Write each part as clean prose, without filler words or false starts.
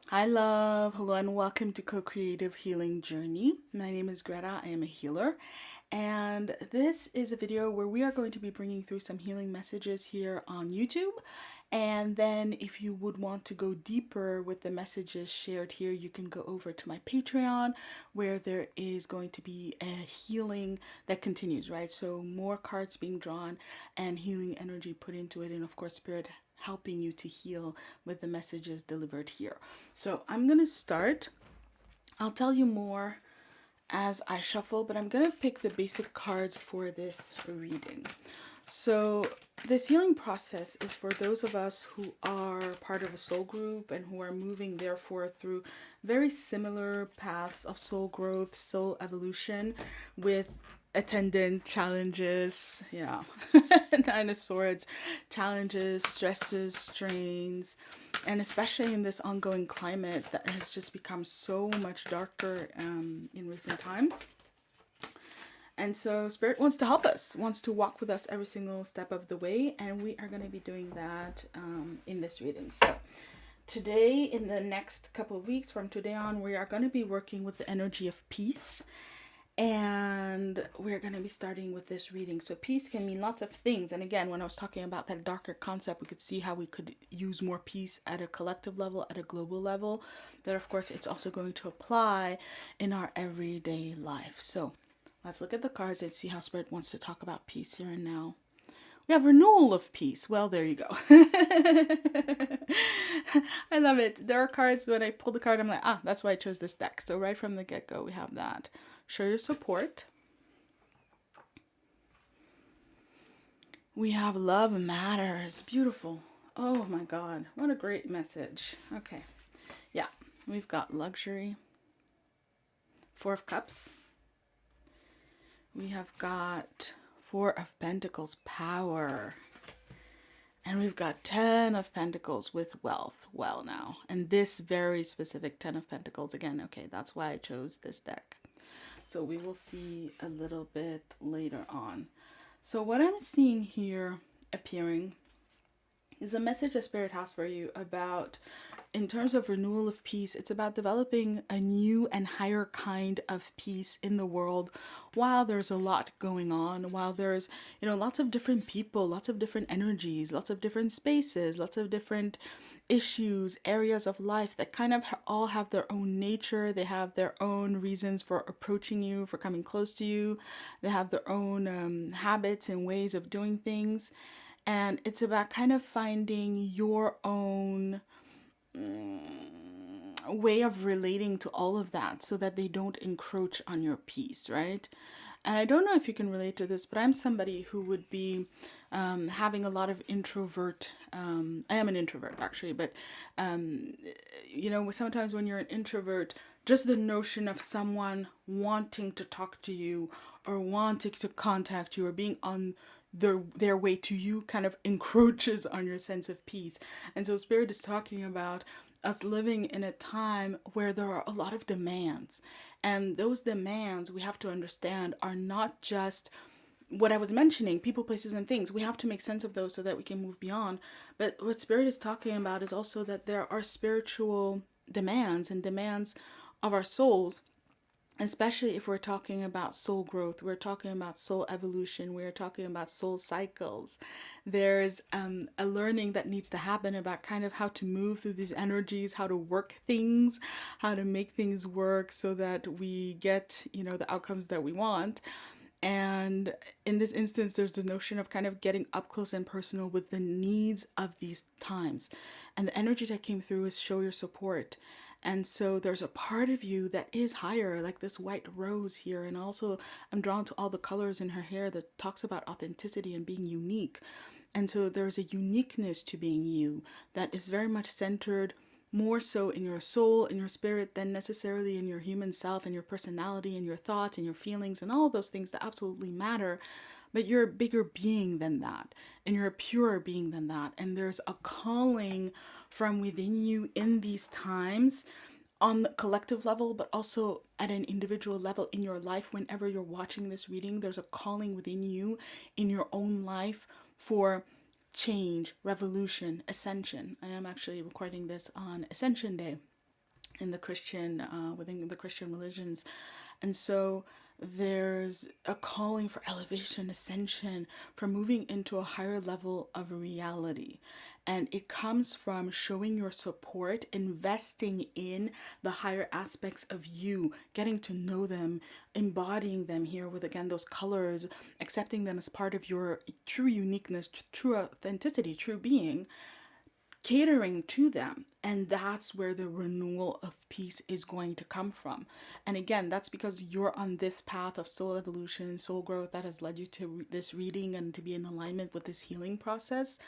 Hi, love. Hello, and welcome to Co-Creative Healing Journey. My name is Greta. I am a healer, and this is a video where we are going to be bringing through some healing messages here on YouTube. And then, if you would want to go deeper with the messages shared here, you can go over to my Patreon, where there is going to be a healing that continues, right? So, more cards being drawn and healing energy put into it, and of course, spirit helping you to heal with the messages delivered here. So I'm going to start. I'll tell you more as I shuffle, but I'm going to pick the basic cards for this reading. So this healing process is for those of us who are part of a soul group and who are moving therefore through very similar paths of soul growth, soul evolution, with attendant challenges, Nine of Swords, challenges, stresses, strains, and especially in this ongoing climate that has just become so much darker in recent times. And so Spirit wants to help us, wants to walk with us every single step of the way, and we are going to be doing that in this reading. So today, in the next couple of weeks, from today on, we are going to be working with the energy of peace. And we're going to be starting with this reading. So peace can mean lots of things. And again, when I was talking about that darker concept, we could see how we could use more peace at a collective level, at a global level. But of course, it's also going to apply in our everyday life. So let's look at the cards and see how Spirit wants to talk about peace here and now. We have renewal of peace. Well, there you go. I love it. There are cards, when I pull the card, I'm like, that's why I chose this deck. So right from the get-go, we have that. Show your support. We have love matters. Beautiful. Oh my God. What a great message. Okay. Yeah. We've got luxury. Four of Cups. We have got Four of Pentacles, power. And we've got 10 of Pentacles with wealth. Well, now. And this very specific 10 of Pentacles. Again, okay, that's why I chose this deck. So we will see a little bit later on. So what I'm seeing here appearing is a message that Spirit has for you about, in terms of renewal of peace, it's about developing a new and higher kind of peace in the world while there's a lot going on, while there's, lots of different people, lots of different energies, lots of different spaces, lots of different issues, areas of life that kind of all have their own nature. They have their own reasons for approaching you, for coming close to you. They have their own habits and ways of doing things. And it's about kind of finding your own way of relating to all of that so that they don't encroach on your peace, right? And I don't know if you can relate to this, but I'm somebody who would be having a lot of introvert. I am an introvert actually, but sometimes when you're an introvert, just the notion of someone wanting to talk to you or wanting to contact you or being on their way to you kind of encroaches on your sense of peace. And so Spirit is talking about us living in a time where there are a lot of demands. And those demands, we have to understand, are not just what I was mentioning, people, places, and things. We have to make sense of those so that we can move beyond. But what Spirit is talking about is also that there are spiritual demands and demands of our souls, especially if we're talking about soul growth, we're talking about soul evolution, we're talking about soul cycles. There's a learning that needs to happen about kind of how to move through these energies, how to work things, how to make things work so that we get, the outcomes that we want. And in this instance, there's the notion of kind of getting up close and personal with the needs of these times. And the energy that came through is show your support. And so there's a part of you that is higher, like this white rose here. And also I'm drawn to all the colors in her hair that talks about authenticity and being unique. And so there's a uniqueness to being you that is very much centered more so in your soul, in your spirit, than necessarily in your human self and your personality and your thoughts and your feelings and all of those things that absolutely matter. But you're a bigger being than that, and you're a purer being than that. And there's a calling from within you in these times on the collective level, but also at an individual level in your life. Whenever you're watching this reading, there's a calling within you in your own life for change, revolution, ascension. I am actually recording this on Ascension Day. in the Christian, within the Christian religions. And so there's a calling for elevation, ascension, for moving into a higher level of reality. And it comes from showing your support, investing in the higher aspects of you, getting to know them, embodying them here with, again, those colors, accepting them as part of your true uniqueness, true authenticity, true being, catering to them. And that's where the renewal of peace is going to come from. And again, that's because you're on this path of soul evolution, soul growth, that has led you to this reading and to be in alignment with this healing process,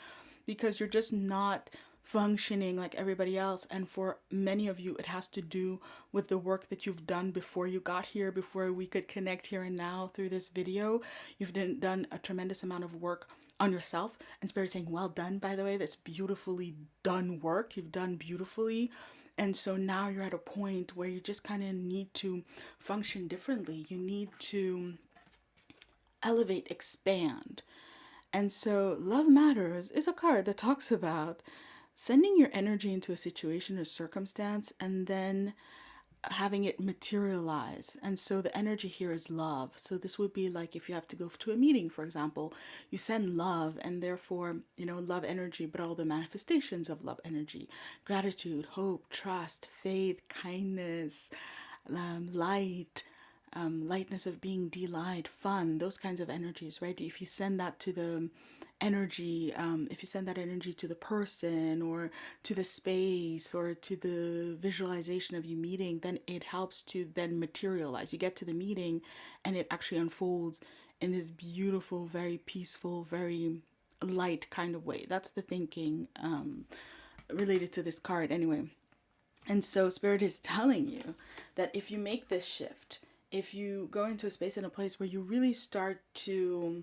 because you're just not functioning like everybody else. And for many of you, it has to do with the work that you've done before you got here, before we could connect here and now through this video. You've done a tremendous amount of work on yourself, and Spirit saying, well done, by the way. That's beautifully done work. You've done beautifully. And so now you're at a point where you just kind of need to function differently. You need to elevate, expand. And so Love Matters is a card that talks about sending your energy into a situation or circumstance and then having it materialize. And so the energy here is love. So this would be like if you have to go to a meeting, for example, you send love, and therefore, love energy, but all the manifestations of love energy: gratitude, hope, trust, faith, kindness, light, lightness of being, delight, fun, those kinds of energies, right? If you send that to the energy, if you send that energy to the person or to the space or to the visualization of you meeting, then it helps to then materialize. You get to the meeting and it actually unfolds in this beautiful, very peaceful, very light kind of way. That's the thinking related to this card anyway. And so Spirit is telling you that if you make this shift, if you go into a space and a place where you really start to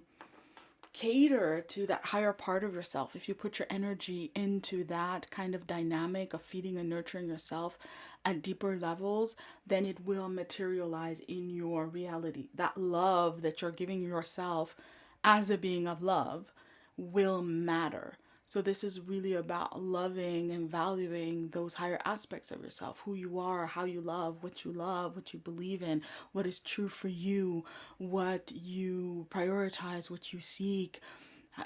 cater to that higher part of yourself, if you put your energy into that kind of dynamic of feeding and nurturing yourself at deeper levels, then it will materialize in your reality. That love that you're giving yourself as a being of love will matter. So this is really about loving and valuing those higher aspects of yourself, who you are, how you love, what you believe in, what is true for you, what you prioritize, what you seek,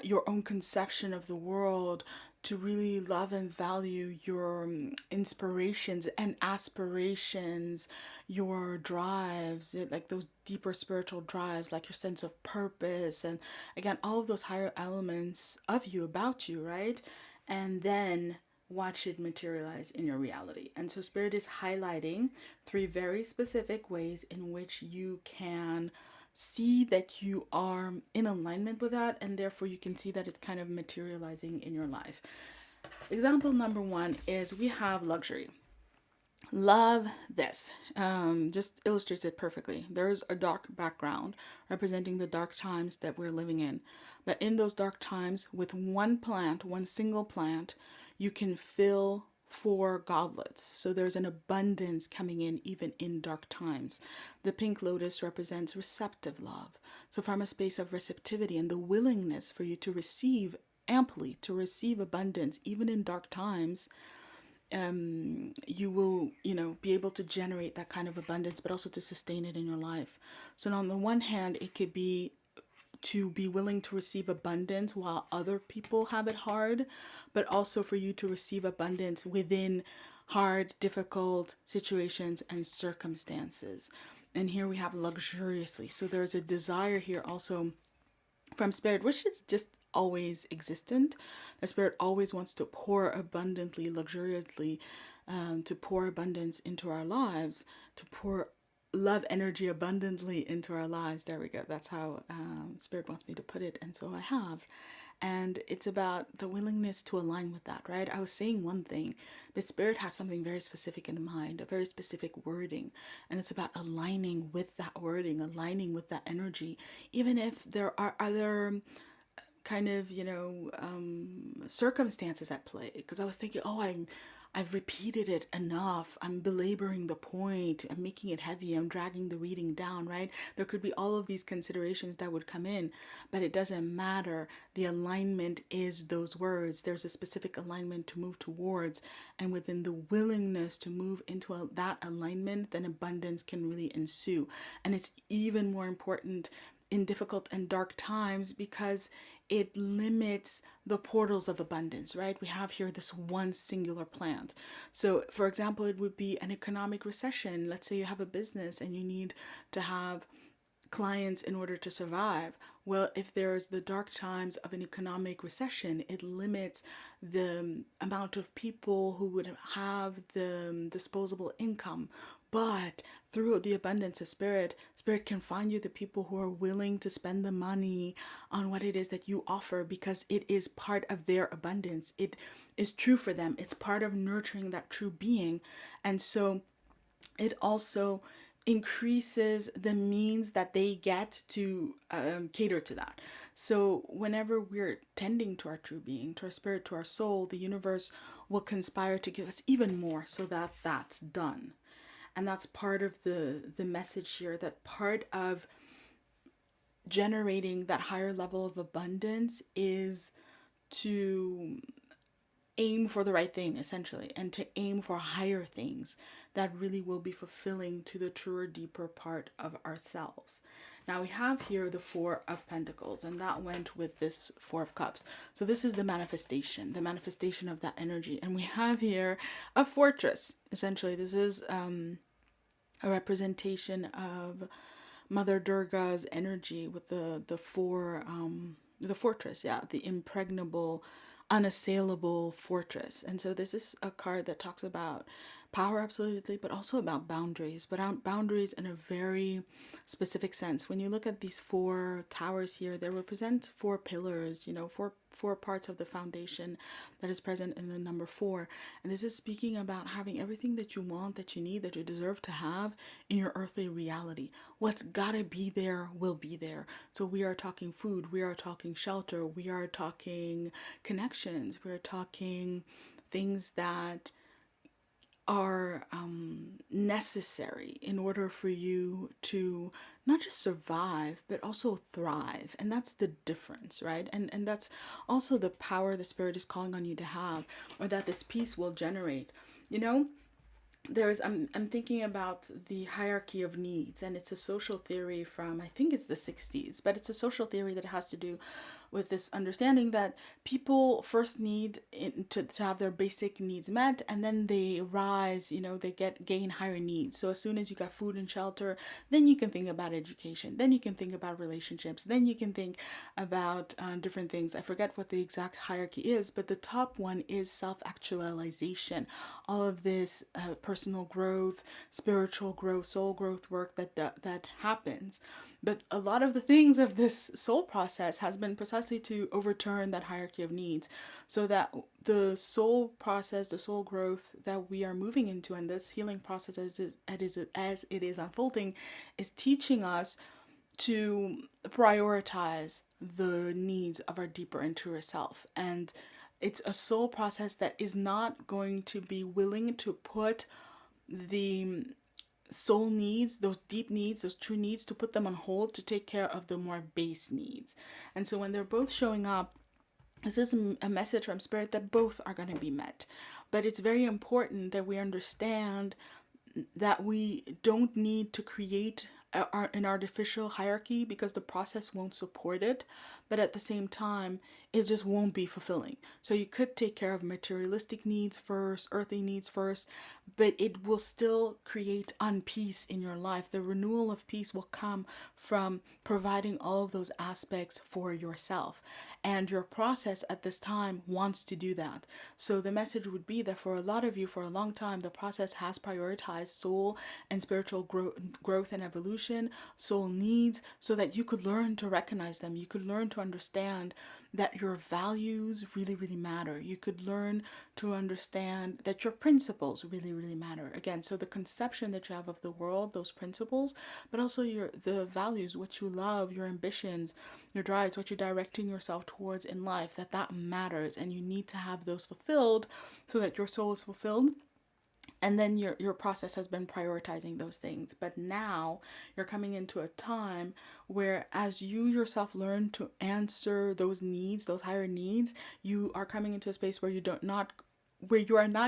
your own conception of the world, to really love and value your inspirations and aspirations, your drives, like those deeper spiritual drives, like your sense of purpose, and again, all of those higher elements of you, about you, right? And then watch it materialize in your reality. And so Spirit is highlighting 3 very specific ways in which you can see that you are in alignment with that, and therefore you can see that it's kind of materializing in your life. Example number 1 is we have luxury. Love this. Just illustrates it perfectly. There's a dark background representing the dark times that we're living in. But in those dark times, with one single plant, you can fill 4 goblets. So there's an abundance coming in even in dark times. The pink lotus represents receptive love. So from a space of receptivity and the willingness for you to receive amply, to receive abundance, even in dark times, you will, be able to generate that kind of abundance, but also to sustain it in your life. So on the one hand, it could be to be willing to receive abundance while other people have it hard, but also for you to receive abundance within hard, difficult situations and circumstances. And here we have luxuriously. So there's a desire here also from Spirit, which is just always existent. The Spirit always wants to pour abundantly, luxuriously, to pour abundance into our lives, to pour love energy abundantly into our lives. There we go. That's how Spirit wants me to put it. And so I have. And it's about the willingness to align with that, right? I was saying one thing, but Spirit has something very specific in mind, a very specific wording. And it's about aligning with that wording, aligning with that energy, even if there are other kind of, circumstances at play. Because I was thinking, I've repeated it enough. I'm belaboring the point. I'm making it heavy. I'm dragging the reading down, right? There could be all of these considerations that would come in, but it doesn't matter. The alignment is those words. There's a specific alignment to move towards, and within the willingness to move into that alignment, then abundance can really ensue. And it's even more important in difficult and dark times because it limits the portals of abundance, right? We have here this one singular plant. So, for example, it would be an economic recession. Let's say you have a business and you need to have clients in order to survive. Well, if there's the dark times of an economic recession, it limits the amount of people who would have the disposable income. But through the abundance of spirit, spirit can find you the people who are willing to spend the money on what it is that you offer because it is part of their abundance. It is true for them. It's part of nurturing that true being. And so it also increases the means that they get to cater to that. So whenever we're tending to our true being, to our spirit, to our soul, the universe will conspire to give us even more so that that's done. And that's part of the message here, that part of generating that higher level of abundance is to aim for the right thing, essentially, and to aim for higher things that really will be fulfilling to the truer, deeper part of ourselves. Now we have here the Four of Pentacles, and that went with this Four of Cups. So this is the manifestation of that energy. And we have here a fortress. Essentially, this is a representation of Mother Durga's energy with the fortress, yeah, the impregnable, unassailable fortress. And so this is a card that talks about power, absolutely, but also about boundaries, but boundaries in a very specific sense. When you look at these four towers here, they represent four pillars, four parts of the foundation that is present in the number four. And this is speaking about having everything that you want, that you need, that you deserve to have in your earthly reality. What's gotta be there will be there. So we are talking food, we are talking shelter, we are talking connections, we are talking things that are necessary in order for you to not just survive but also thrive. And that's the difference, right? And that's also the power the spirit is calling on you to have, or that this piece will generate. I'm thinking about the hierarchy of needs, and it's a social theory from, I think it's the 60s, but it's a social theory that has to do with this understanding that people first need to have their basic needs met, and then they rise, they gain higher needs. So as soon as you got food and shelter, then you can think about education, then you can think about relationships, then you can think about different things. I forget what the exact hierarchy is, but the top one is self-actualization. All of this personal growth, spiritual growth, soul growth work that happens. But a lot of the things of this soul process has been precisely to overturn that hierarchy of needs, so that the soul process, the soul growth that we are moving into, and this healing process as it is unfolding, is teaching us to prioritize the needs of our deeper and truer self. And it's a soul process that is not going to be willing to put the soul needs, those deep needs, those true needs, to put them on hold to take care of the more base needs. And so when they're both showing up, this is a message from spirit that both are going to be met. But it's very important that we understand that we don't need to create an artificial hierarchy, because the process won't support it, but at the same time it just won't be fulfilling. So you could take care of materialistic needs first, earthly needs first, but it will still create unpeace in your life. The renewal of peace will come from providing all of those aspects for yourself, and your process at this time wants to do that. So the message would be that for a lot of you, for a long time, the process has prioritized soul and spiritual growth and evolution, soul needs, so that you could learn to recognize them. You could learn to understand that your values really, really matter. You could learn to understand that your principles really, really matter. Again, so the conception that you have of the world, those principles, but also the values, what you love, your ambitions, your drives, what you're directing yourself towards in life, that matters, and you need to have those fulfilled so that your soul is fulfilled. And then your process has been prioritizing those things. But now you're coming into a time where, as you yourself learn to answer those needs, those higher needs, you are coming into a space where you are not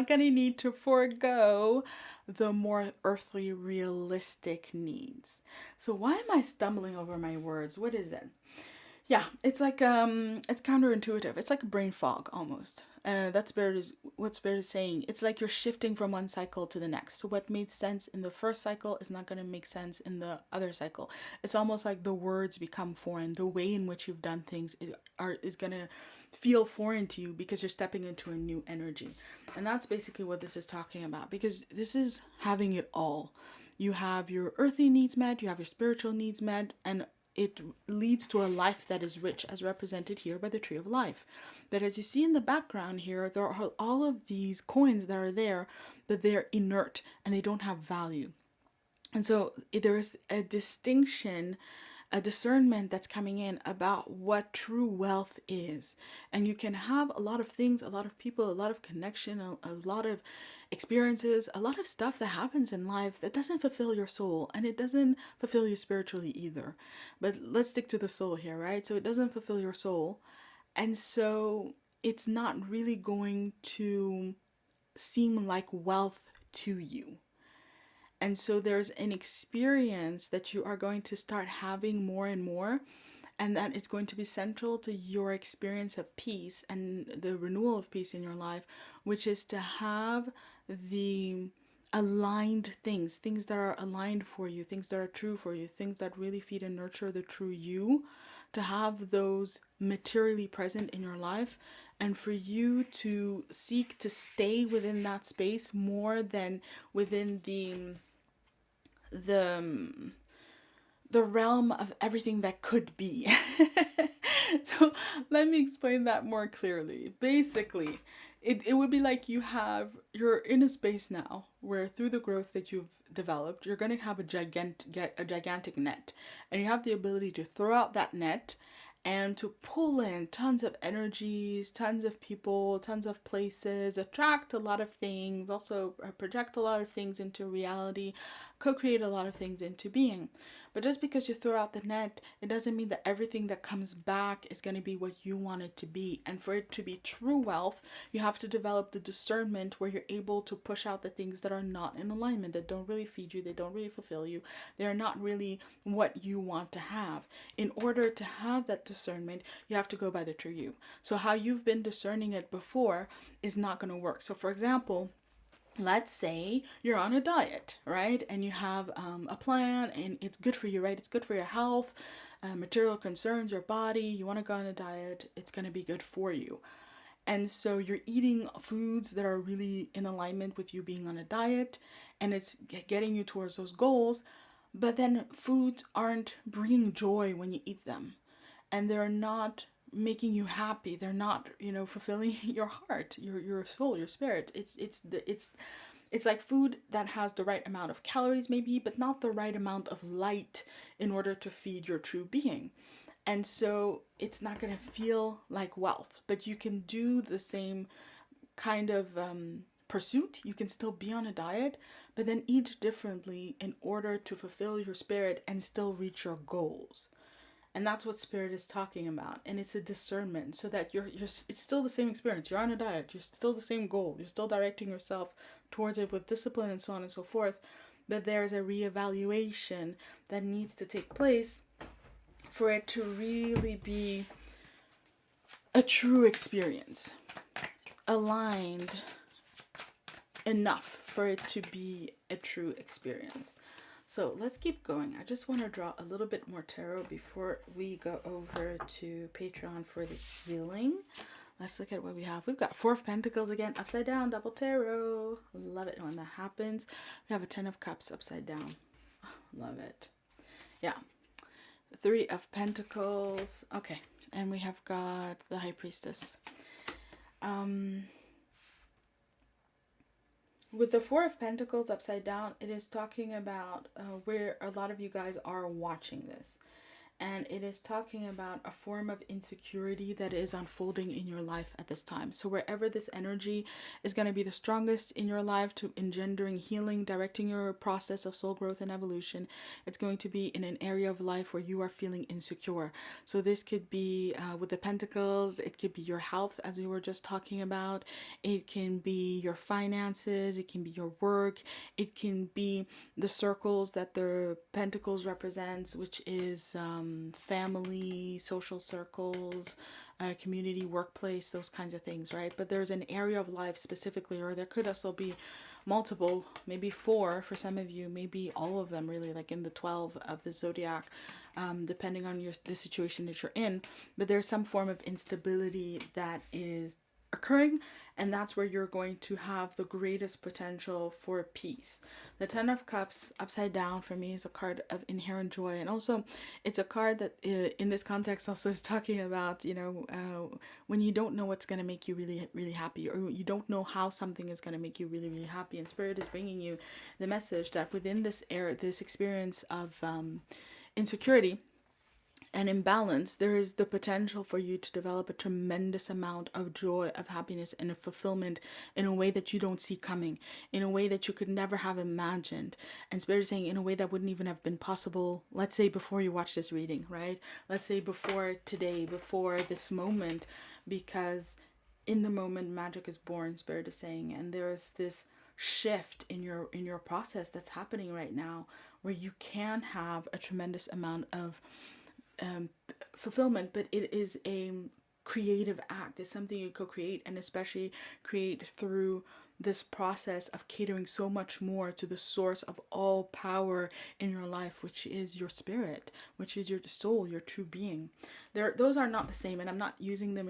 going to need to forego the more earthly, realistic needs. So why am I stumbling over my words? What is it? Yeah, it's like it's counterintuitive. It's like a brain fog almost. That's what Spirit is saying. It's like you're shifting from one cycle to the next. So what made sense in the first cycle is not going to make sense in the other cycle. It's almost like the words become foreign. The way in which you've done things is going to feel foreign to you because you're stepping into a new energy. And that's basically what this is talking about, because this is having it all. You have your earthly needs met, you have your spiritual needs met, and it leads to a life that is rich, as represented here by the tree of life. But as you see in the background here, there are all of these coins that are there, but they're inert and they don't have value. And so there is a distinction, a discernment that's coming in about what true wealth is. And you can have a lot of things, a lot of people, a lot of connection, a lot of experiences, a lot of stuff that happens in life that doesn't fulfill your soul, and it doesn't fulfill you spiritually either. But let's stick to the soul here, right? So it doesn't fulfill your soul. And so it's not really going to seem like wealth to you. And so there's an experience that you are going to start having more and more, and that it's going to be central to your experience of peace and the renewal of peace in your life, which is to have the aligned things that are aligned for you, things that are true for you, things that really feed and nurture the true you, to have those materially present in your life, and for you to seek to stay within that space more than within the realm of everything that could be. So let me explain that more clearly. Basically, it would be like you're in a space now where, through the growth that you've developed, you're going to have a gigantic net, and you have the ability to throw out that net and to pull in tons of energies, tons of people, tons of places, attract a lot of things, also project a lot of things into reality, co-create a lot of things into being. But just because you throw out the net, it doesn't mean that everything that comes back is going to be what you want it to be. And for it to be true wealth, you have to develop the discernment where you're able to push out the things that are not in alignment, that don't really feed you, they don't really fulfill you, they're not really what you want to have. In order to have that discernment, you have to go by the true you. So how you've been discerning it before is not going to work. So for example, let's say you're on a diet, right? And you have a plan, and it's good for you, right? It's good for your health, material concerns, your body. You want to go on a diet, it's going to be good for you. And so you're eating foods that are really in alignment with you being on a diet, and it's getting you towards those goals. But then foods aren't bringing joy when you eat them, and they're not making you happy. They're not, fulfilling your heart, your soul, your spirit. It's like food that has the right amount of calories maybe, but not the right amount of light in order to feed your true being. And so it's not going to feel like wealth, but you can do the same kind of pursuit. You can still be on a diet, but then eat differently in order to fulfill your spirit and still reach your goals. And that's what spirit is talking about. And it's a discernment, so that it's still the same experience. You're on a diet, you're still the same goal, you're still directing yourself towards it with discipline and so on and so forth. But there's a reevaluation that needs to take place for it to really be a true experience, aligned enough for it to be a true experience. So let's keep going. I just want to draw a little bit more tarot before we go over to Patreon for this healing. Let's look at what we have. We've got Four of Pentacles again, upside down, double tarot. Love it when that happens. We have a Ten of Cups upside down. Love it. Yeah. Three of Pentacles. Okay. And we have got the High Priestess. With the Four of Pentacles upside down, it is talking about where a lot of you guys are watching this. And it is talking about a form of insecurity that is unfolding in your life at this time. So wherever this energy is going to be the strongest in your life to engendering healing, directing your process of soul growth and evolution, it's going to be in an area of life where you are feeling insecure. So this could be with the Pentacles, it could be your health, as we were just talking about. It can be your finances, it can be your work, it can be the circles that the Pentacles represents, which is family, social circles, community, workplace, those kinds of things, right? But there's an area of life specifically, or there could also be multiple, maybe 4 for some of you, maybe all of them really, like in the 12 of the zodiac, depending on the situation that you're in. But there's some form of instability that is occurring, and that's where you're going to have the greatest potential for peace. The Ten of Cups upside down for me is a card of inherent joy, and also it's a card that in this context also is talking about, you know, when you don't know what's going to make you really, really happy, or you don't know how something is going to make you really, really happy, and Spirit is bringing you the message that within this this experience of insecurity and imbalance, there is the potential for you to develop a tremendous amount of joy, of happiness, and of fulfillment in a way that you don't see coming, in a way that you could never have imagined. And Spirit is saying in a way that wouldn't even have been possible, let's say before you watch this reading, right? Let's say before today, before this moment, because in the moment magic is born, Spirit is saying, and there is this shift in your process that's happening right now where you can have a tremendous amount of fulfillment, but it is a creative act. It's something you co-create, and especially create through this process of catering so much more to the source of all power in your life, which is your spirit, which is your soul, your true being. Those are not the same, and I'm not using them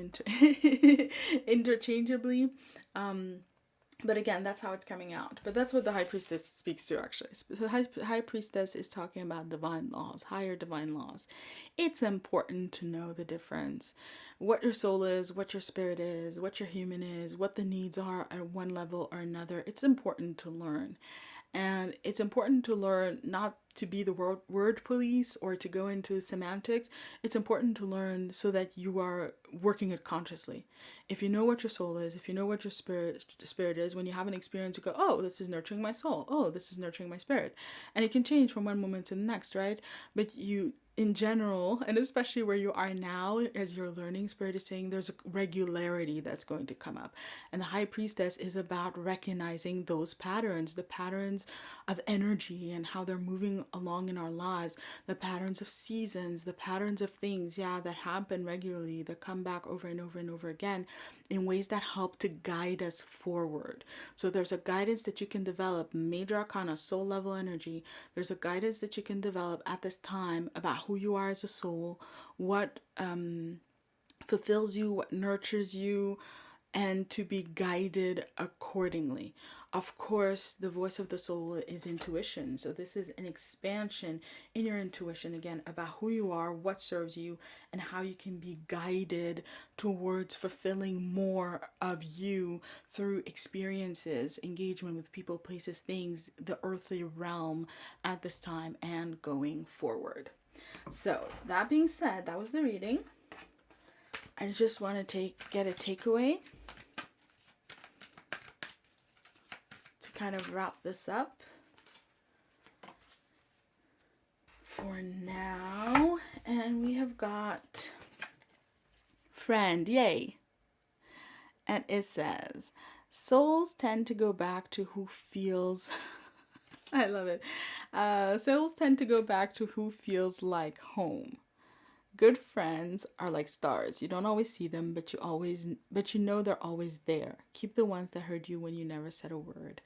interchangeably. But again, that's how it's coming out. But that's what the High Priestess speaks to, actually. The High Priestess is talking about divine laws, higher divine laws. It's important to know the difference. What your soul is, what your spirit is, what your human is, what the needs are at one level or another. It's important to learn. And it's important to learn not to be the word police or to go into semantics. It's important to learn so that you are working it consciously. If you know what your soul is, if you know what your spirit is, when you have an experience, you go, oh, this is nurturing my soul. Oh, this is nurturing my spirit. And it can change from one moment to the next, right? But you, in general, and especially where you are now as you're learning, Spirit is saying there's a regularity that's going to come up. And the High Priestess is about recognizing those patterns, the patterns of energy and how they're moving along in our lives, the patterns of seasons, the patterns of things, that happen regularly, that come back over and over and over again in ways that help to guide us forward. So there's a guidance that you can develop, major arcana, soul level energy. There's a guidance that you can develop at this time about who you are as a soul, what fulfills you, what nurtures you, and to be guided accordingly. Of course, the voice of the soul is intuition. So this is an expansion in your intuition, again, about who you are, what serves you, and how you can be guided towards fulfilling more of you through experiences, engagement with people, places, things, the earthly realm at this time and going forward. So that being said, that was the reading. I just want to get a takeaway to kind of wrap this up for now. And we have got friend, yay. And it says, souls tend to go back to who feels I love it. Souls tend to go back to who feels like home. Good friends are like stars. You don't always see them, but you know they're always there. Keep the ones that heard you when you never said a word.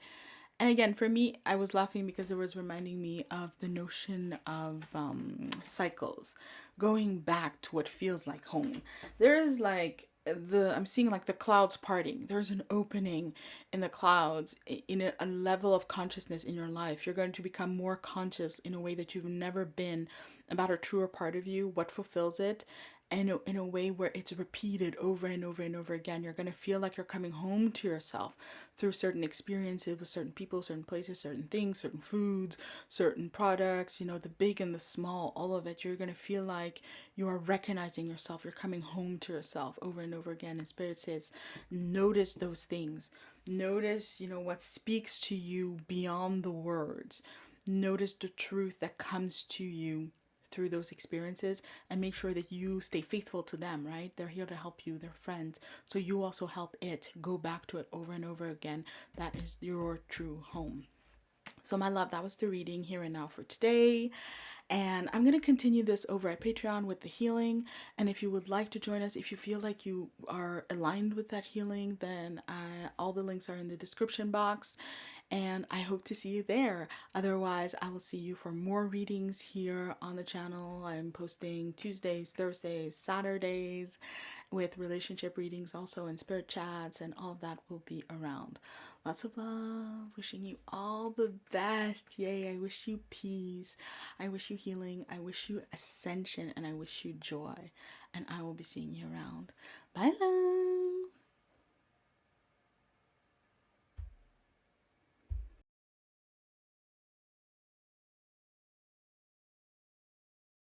And again, for me, I was laughing because it was reminding me of the notion of cycles, going back to what feels like home. There is like I'm seeing like the clouds parting. There's an opening in the clouds in a level of consciousness in your life. You're going to become more conscious in a way that you've never been about a truer part of you, what fulfills it. and in a way where it's repeated over and over and over again. You're going to feel like you're coming home to yourself through certain experiences with certain people, certain places, certain things, certain foods, certain products, you know, the big and the small, all of it. You're going to feel like you are recognizing yourself. You're coming home to yourself over and over again. And Spirit says, notice those things. Notice, you know, what speaks to you beyond the words. Notice the truth that comes to you through those experiences, and make sure that you stay faithful to them, right? They're here to help you, they're friends. So you also help it, go back to it over and over again. That is your true home. So, my love, that was the reading here and now for today. And I'm going to continue this over at Patreon with the healing. And if you would like to join us, if you feel like you are aligned with that healing, then all the links are in the description box. And I hope to see you there. Otherwise, I will see you for more readings here on the channel. I'm posting Tuesdays, Thursdays, Saturdays with relationship readings also, and spirit chats, and all of that will be around. Lots of love. Wishing you all the best. Yay. I wish you peace. I wish you healing. I wish you ascension. And I wish you joy. And I will be seeing you around. Bye, love.